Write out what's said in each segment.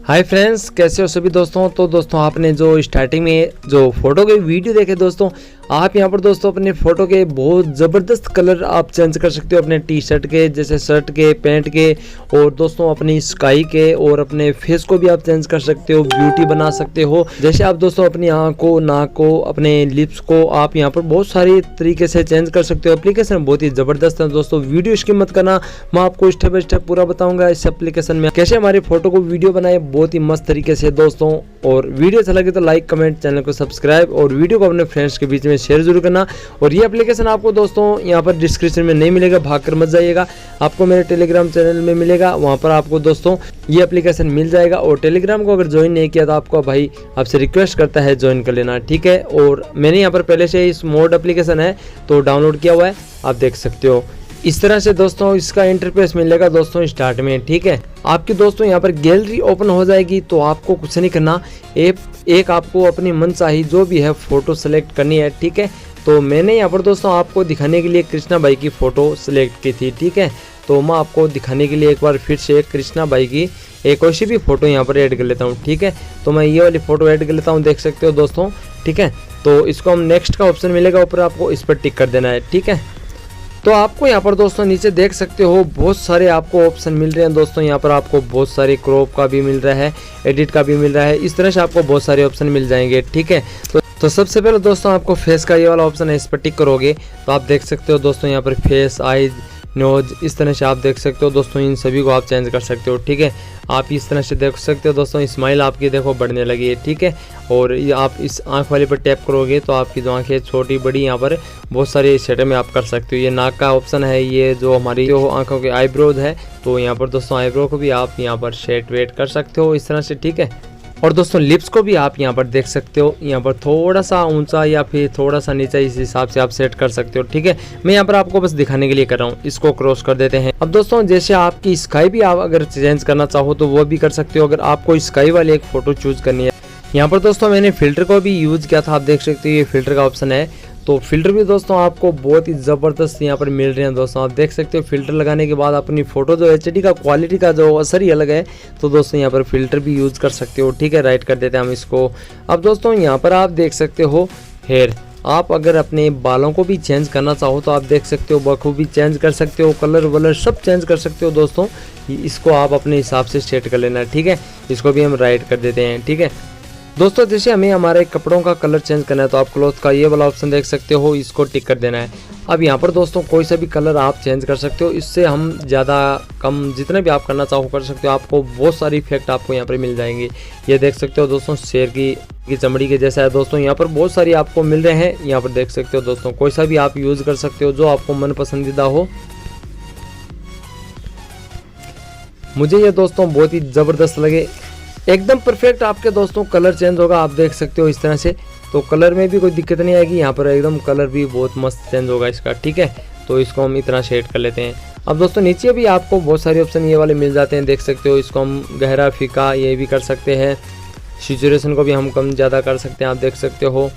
Hi friends, कैसे हो सभी दोस्तों। तो दोस्तों आपने जो स्टार्टिंग में जो फोटो के वीडियो देखे दोस्तों, आप यहां पर दोस्तों अपने फोटो के बहुत ज़बरदस्त कलर आप चेंज कर सकते हो अपने टी शर्ट के, जैसे शर्ट के, पैंट के, और दोस्तों अपनी स्काई के, और अपने फेस को भी आप चेंज कर सकते हो, ब्यूटी बना सकते हो। जैसे आप दोस्तों अपनी आँख को, नाक को, अपने लिप्स को आप यहाँ पर बहुत सारी तरीके से चेंज कर सकते हो। एप्लीकेशन बहुत ही ज़बरदस्त है दोस्तों, वीडियो स्किप मत करना, मैं आपको स्टेप बाय स्टेप पूरा बताऊंगा इस एप्लीकेशन में कैसे हमारे फोटो को वीडियो बनाए बहुत ही मस्त तरीके से दोस्तों। और वीडियो अच्छा लगे तो लाइक, कमेंट, चैनल को सब्सक्राइब और वीडियो को अपने फ्रेंड्स के बीच में शेयर जरूर करना। और ये एप्लीकेशन आपको दोस्तों यहाँ पर डिस्क्रिप्शन में नहीं मिलेगा, भागकर मत जाइएगा, आपको मेरे टेलीग्राम चैनल में मिलेगा, वहाँ पर आपको दोस्तों ये एप्लीकेशन मिल जाएगा। और टेलीग्राम को अगर ज्वाइन नहीं किया तो आपको भाई आपसे रिक्वेस्ट करता है ज्वाइन कर लेना, ठीक है। और मैंने यहाँ पर पहले से इस मोड एप्लीकेशन है तो डाउनलोड किया हुआ है, आप देख सकते हो। इस तरह से दोस्तों इसका इंटरफेस मिलेगा दोस्तों स्टार्ट में, ठीक है। आपकी दोस्तों यहाँ पर गैलरी ओपन हो जाएगी तो आपको कुछ नहीं करना, एक आपको अपनी मनचाही जो भी है फोटो सेलेक्ट करनी है, ठीक है। तो मैंने यहाँ पर दोस्तों आपको दिखाने के लिए कृष्णा भाई की फ़ोटो सेलेक्ट की थी, ठीक है। तो मैं आपको दिखाने के लिए एक बार फिर से कृष्णा भाई की एक वैसी भी फ़ोटो यहाँ पर ऐड कर लेता हूँ, ठीक है। तो मैं ये वाली फ़ोटो ऐड कर लेता हूँ, देख सकते हो दोस्तों, ठीक है। तो इसको हम नेक्स्ट का ऑप्शन मिलेगा ऊपर, आपको इस पर टिक कर देना है, ठीक है। तो आपको यहाँ पर दोस्तों नीचे देख सकते हो बहुत सारे आपको ऑप्शन मिल रहे हैं दोस्तों। यहाँ पर आपको बहुत सारे क्रॉप का भी मिल रहा है, एडिट का भी मिल रहा है, इस तरह से आपको बहुत सारे ऑप्शन मिल जाएंगे, ठीक है। तो सबसे पहले दोस्तों आपको फेस का ये वाला ऑप्शन है, इस पर टिक करोगे तो आप देख सकते हो दोस्तों यहाँ पर फेस, आईज, नोज, इस तरह से आप देख सकते हो दोस्तों, इन सभी को आप चेंज कर सकते हो, ठीक है। आप इस तरह से देख सकते हो दोस्तों, स्माइल आपकी देखो बढ़ने लगी है, ठीक है। और ये आप इस आंख वाले पर टैप करोगे तो आपकी जो आंखें छोटी बड़ी यहाँ पर बहुत सारे सेटअप में आप कर सकते हो। ये नाक का ऑप्शन है, ये जो हमारी जो आंखों के आईब्रोज है, तो यहाँ पर दोस्तों आईब्रो को भी आप यहाँ पर सेट वेट कर सकते हो इस तरह से, ठीक है। और दोस्तों लिप्स को भी आप यहाँ पर देख सकते हो, यहाँ पर थोड़ा सा ऊंचा या फिर थोड़ा सा नीचा, इस हिसाब से आप सेट कर सकते हो, ठीक है। मैं यहाँ पर आपको बस दिखाने के लिए कर रहा हूँ, इसको क्रॉस कर देते हैं। अब दोस्तों जैसे आपकी स्काई भी आप अगर चेंज करना चाहो तो वो भी कर सकते हो, अगर आपको स्काई वाली एक फ़ोटो चूज करनी है। यहाँ पर दोस्तों मैंने फ़िल्टर को भी यूज़ किया था, आप देख सकते हो ये फ़िल्टर का ऑप्शन है। तो फ़िल्टर भी दोस्तों आपको बहुत ही ज़बरदस्त यहाँ पर मिल रहे हैं दोस्तों, आप देख सकते हो। फ़िल्टर लगाने के बाद अपनी फ़ोटो जो HD का क्वालिटी का जो असर ही अलग है, तो दोस्तों यहाँ पर फ़िल्टर भी यूज़ कर सकते हो, ठीक है। राइट कर देते हैं हम इसको। अब दोस्तों यहाँ पर आप देख सकते हो हेयर, आप अगर अपने बालों को भी चेंज करना चाहो तो आप देख सकते हो, बखूबी चेंज कर सकते हो, कलर वलर सब चेंज कर सकते हो दोस्तों। इसको आप अपने हिसाब से सेट कर लेना, ठीक है। इसको भी हम राइट कर देते हैं, ठीक है दोस्तों। जैसे हमें हमारे कपड़ों का कलर चेंज करना है तो आप क्लॉथ का ये वाला ऑप्शन देख सकते हो, इसको टिक कर देना है। अब यहाँ पर दोस्तों कोई सा भी कलर आप चेंज कर सकते हो, इससे हम ज़्यादा कम जितने भी आप करना चाहो कर सकते हो, आपको बहुत सारी इफेक्ट आपको यहाँ पर मिल जाएंगे। ये देख सकते हो दोस्तों, शेर की चमड़ी के जैसा है दोस्तों, यहाँ पर बहुत सारी आपको मिल रहे हैं। यहाँ पर देख सकते हो दोस्तों, कोई सा भी आप यूज़ कर सकते हो जो आपको मन पसंदीदा हो। मुझे ये दोस्तों बहुत ही ज़बरदस्त लगे, एकदम परफेक्ट आपके दोस्तों कलर चेंज होगा, आप देख सकते हो इस तरह से। तो कलर में भी कोई दिक्कत नहीं आएगी, यहाँ पर एकदम कलर भी बहुत मस्त चेंज होगा इसका, ठीक है। तो इसको हम इतना शेड कर लेते हैं। अब दोस्तों नीचे भी आपको बहुत सारे ऑप्शन ये वाले मिल जाते हैं, देख सकते हो। इसको हम गहरा, फीका ये भी कर सकते हैं, सैचुरेशन को भी हम कम ज़्यादा कर सकते हैं, आप देख सकते हो।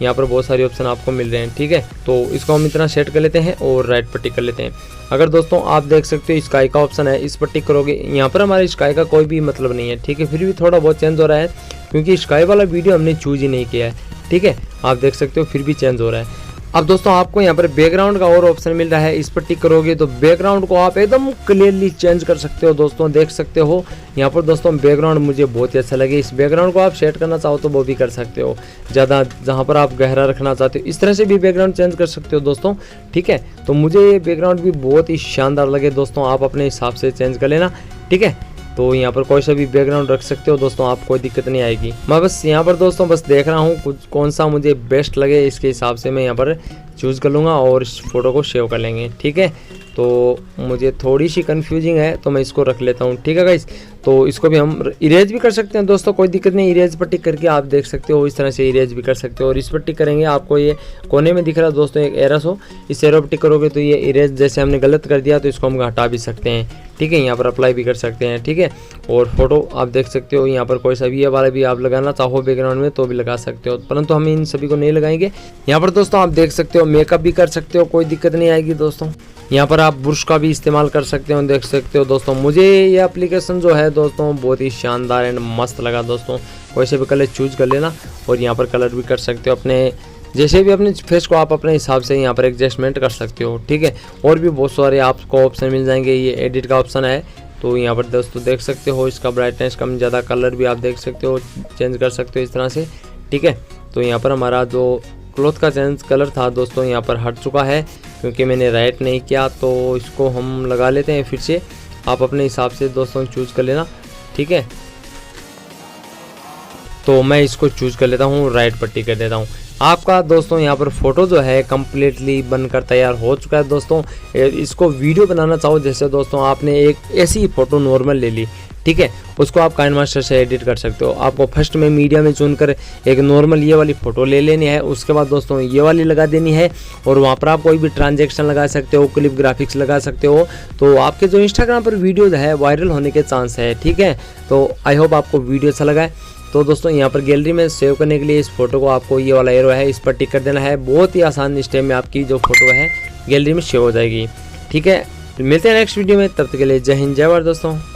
यहाँ पर बहुत सारे ऑप्शन आपको मिल रहे हैं, ठीक है। तो इसको हम इतना सेट कर लेते हैं और राइट पर टिक कर लेते हैं। अगर दोस्तों आप देख सकते हो स्काई का ऑप्शन है, इस पर टिक करोगे, यहाँ पर हमारे स्काई का कोई भी मतलब नहीं है, ठीक है। फिर भी थोड़ा बहुत चेंज हो रहा है क्योंकि स्काई वाला वीडियो हमने चूज ही नहीं किया है, ठीक है। आप देख सकते हो फिर भी चेंज हो रहा है। अब दोस्तों आपको यहाँ पर बैकग्राउंड का और ऑप्शन मिल रहा है, इस पर टिक करोगे तो बैकग्राउंड को आप एकदम क्लियरली चेंज कर सकते हो दोस्तों, देख सकते हो। यहाँ पर दोस्तों बैकग्राउंड मुझे बहुत ही अच्छा लगे, इस बैकग्राउंड को आप सेट करना चाहो तो वो भी कर सकते हो, ज़्यादा जहाँ पर आप गहरा रखना चाहते हो इस तरह से भी बैकग्राउंड चेंज कर सकते हो दोस्तों, ठीक है। तो मुझे ये बैकग्राउंड भी बहुत ही शानदार लगे दोस्तों, आप अपने हिसाब से चेंज कर लेना, ठीक है। तो यहाँ पर कोई सा भी बैकग्राउंड रख सकते हो दोस्तों, आपको कोई दिक्कत नहीं आएगी। मैं बस यहाँ पर दोस्तों बस देख रहा हूँ कुछ कौन सा मुझे बेस्ट लगे, इसके हिसाब से मैं यहाँ पर चूज़ कर लूँगा और इस फोटो को सेव कर लेंगे, ठीक है। तो मुझे थोड़ी सी कंफ्यूजिंग है तो मैं इसको रख लेता हूँ, ठीक है गाइस। तो इसको भी हम इरेज भी कर सकते हैं दोस्तों, कोई दिक्कत नहीं। इरेज पर टिक करके आप देख सकते हो, इस तरह से इरेज भी कर सकते हो। और इस पर टिक करेंगे, आपको ये कोने में दिख रहा है दोस्तों एक एरो हो, इस एरो पर टिक करोगे तो ये इरेज जैसे हमने गलत कर दिया तो इसको हम हटा भी सकते हैं, ठीक है। यहाँ पर अप्लाई भी कर सकते हैं, ठीक है। और फोटो आप देख सकते हो, यहाँ पर कोई सा भी ये वाला भी आप लगाना चाहो बैकग्राउंड में तो भी लगा सकते हो, परंतु हम इन सभी को नहीं लगाएंगे। यहाँ पर दोस्तों आप देख सकते हो हो, मेकअप भी कर सकते हो, कोई दिक्कत नहीं आएगी दोस्तों। यहाँ पर आप ब्रश का भी इस्तेमाल कर सकते हो, देख सकते हो दोस्तों। मुझे ये एप्लीकेशन जो है दोस्तों बहुत ही शानदार एंड मस्त लगा दोस्तों। कोई से भी कलर चूज कर लेना और यहाँ पर कलर भी कर सकते हो अपने, जैसे भी अपने फेस को आप अपने हिसाब से यहाँ पर एडजस्टमेंट कर सकते हो, ठीक है। और भी बहुत सारे आपको ऑप्शन मिल जाएंगे। ये एडिट का ऑप्शन है, तो यहाँ पर दोस्तों देख सकते हो इसका ब्राइटनेस कम ज़्यादा, कलर भी आप देख सकते हो चेंज कर सकते हो इस तरह से, ठीक है। तो यहाँ पर हमारा जो क्लॉथ का चेंज कलर था दोस्तों यहाँ पर हट चुका है, क्योंकि मैंने राइट नहीं किया। तो इसको हम लगा लेते हैं फिर से, आप अपने हिसाब से दोस्तों चूज कर लेना, ठीक है। तो मैं इसको चूज कर लेता हूँ, राइट पट्टी कर देता हूँ। आपका दोस्तों यहाँ पर फोटो जो है कम्प्लीटली बनकर तैयार हो चुका है दोस्तों। इसको वीडियो बनाना चाहो, जैसे दोस्तों आपने एक ऐसी ही फोटो नॉर्मल ले ली, ठीक है, उसको आप काइनमास्टर से एडिट कर सकते हो। आपको फर्स्ट में मीडिया में चुनकर एक नॉर्मल ये वाली फ़ोटो ले लेनी है, उसके बाद दोस्तों ये वाली लगा देनी है, और वहाँ पर आप कोई भी ट्रांजैक्शन लगा सकते हो, क्लिप ग्राफिक्स लगा सकते हो। तो आपके जो इंस्टाग्राम पर वीडियोज़ है वायरल होने के चांस है, ठीक है। तो आई होप आपको वीडियो अच्छा लगा है। तो दोस्तों यहाँ पर गैलरी में सेव करने के लिए इस फोटो को आपको ये वाला एरो है, इस पर टिक कर देना है। बहुत ही आसान स्टेप में आपकी जो फोटो है गैलरी में सेव हो जाएगी, ठीक है। मिलते हैं नेक्स्ट वीडियो में, तब तक के लिए जय हिंद जय भारत दोस्तों।